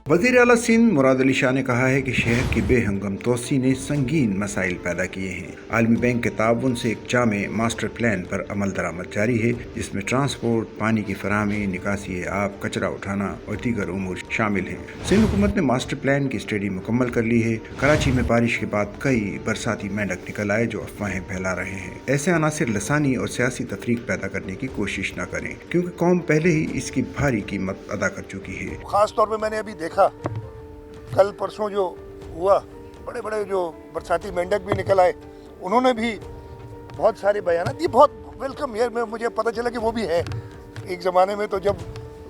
वज़ीर आला सिंध मुराद अली शाह ने कहा है कि शहर की बेहंगम तोसी ने संगीन मसाइल पैदा किए हैं। आलमी बैंक के ताउन से एक जामे मास्टर प्लान पर अमल दरामद जारी है, जिसमें ट्रांसपोर्ट, पानी की फराहमी, निकासी आब, कचरा उठाना और दीगर उमूर शामिल हैं। सिंध हुकूमत ने मास्टर प्लान की स्टडी मुकम्मल कर ली है। कराची में बारिश के बाद कई बरसाती मेंढक निकल आए जो अफवाहें फैला रहे हैं। ऐसे अनासिर लसानी और सियासी तफरीक पैदा करने की कोशिश न करें, क्योंकि कौम पहले ही इसकी भारी कीमत अदा कर चुकी है। खास तौर पे मैंने अभी देखा कल परसों जो हुआ, बड़े बड़े जो बरसाती मेंढक भी निकल आए, उन्होंने भी बहुत सारे बयान दिए। बहुत वेलकम है। मुझे पता चला कि वो भी है। एक ज़माने में तो जब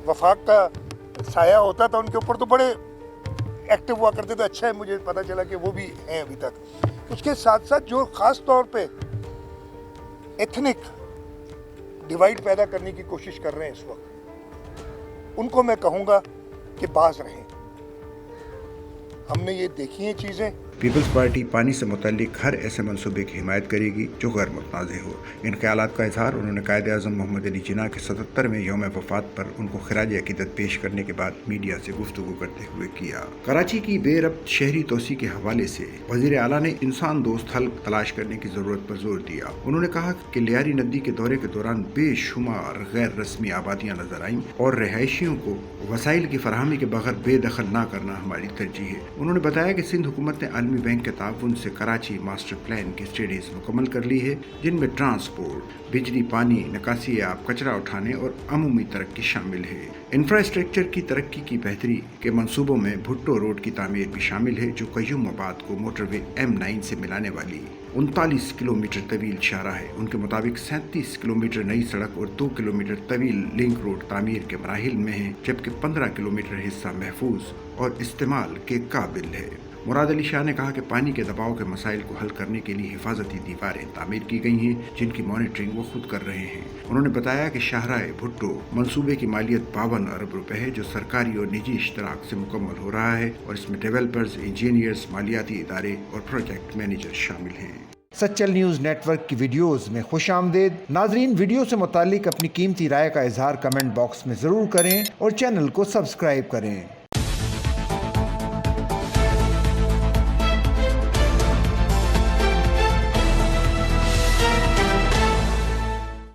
वफाक का साया होता था उनके ऊपर तो बड़े एक्टिव हुआ करते थे। अच्छा है, मुझे पता चला कि वो भी हैं अभी तक। उसके साथ साथ जो ख़ास तौर पे एथनिक डिवाइड पैदा करने की कोशिश कर रहे हैं इस वक्त, उनको मैं कहूँगा कि बाज रहें। हमने ये देखी हैं चीज़ें। पीपल्स पार्टी पानी से मुतल्लिक हर ऐसे मंसूबे की हिमायत करेगी जो गैर मुतनाज़ हो। इन ख्यालात का इजहार उन्होंने कायदे आज़म मोहम्मद अली जिन्ना के 77वें यौम वफ़ात पर उनको खिराज अक़ीदत पेश करने के बाद मीडिया से गुफ्तगू करते हुए किया। कराची की बेरब्त शहरी तोसी के हवाले से वज़ीर आला ने इंसान दोस्त हल तलाश करने की ज़रूरत पर जोर दिया। उन्होंने कहा कि लियारी नदी के दौरे के दौरान बेशुमार गैर रस्मी आबादियाँ नजर आईं और रहायशियों को वसाइल की फराहमी के बगैर बेदखल न करना हमारी तरजीह है। उन्होंने बताया कि सिंध हुकूमत ने आलमी बैंक के ताउन से कराची मास्टर प्लान की स्टडीज मुकम्मल कर ली है, जिनमें ट्रांसपोर्ट, बिजली, पानी, निकासी आब, कचरा उठाने और अमूमी तरक्की शामिल है। इंफ्रास्ट्रक्चर की तरक्की की बेहतरी के मंसूबों में भुट्टो रोड की तामीर भी शामिल है, जो कयूमाबाद को मोटरवे M9 से मिलाने वाली 39 किलोमीटर तवील शाहराह है। उनके मुताबिक 37 किलोमीटर नई सड़क और 2 किलोमीटर तवील लिंक रोड तामीर के मराहिल में है, जबकि 15 किलोमीटर हिस्सा महफूज और इस्तेमाल के काबिल है। मुराद अली शाह ने कहा कि पानी के दबाव के मसाइल को हल करने के लिए हिफाजती दीवारें तामीर की गई हैं, जिनकी मॉनिटरिंग वो खुद कर रहे हैं। उन्होंने बताया कि शाहराह भुट्टो मंसूबे की मालियत 52 अरब रुपए है, जो सरकारी और निजी इश्तराक से मुकम्मल हो रहा है, और इसमें डेवलपर्स, इंजीनियर्स, मालियाती इदारे और प्रोजेक्ट मैनेजर शामिल हैं। सच्चल न्यूज़ नेटवर्क की वीडियोस में खुश आमदेद। नाजरीन, वीडियो से मुतालिक अपनी कीमती राय का इजहार कमेंट बॉक्स में ज़रूर करें और चैनल को सब्सक्राइब करें।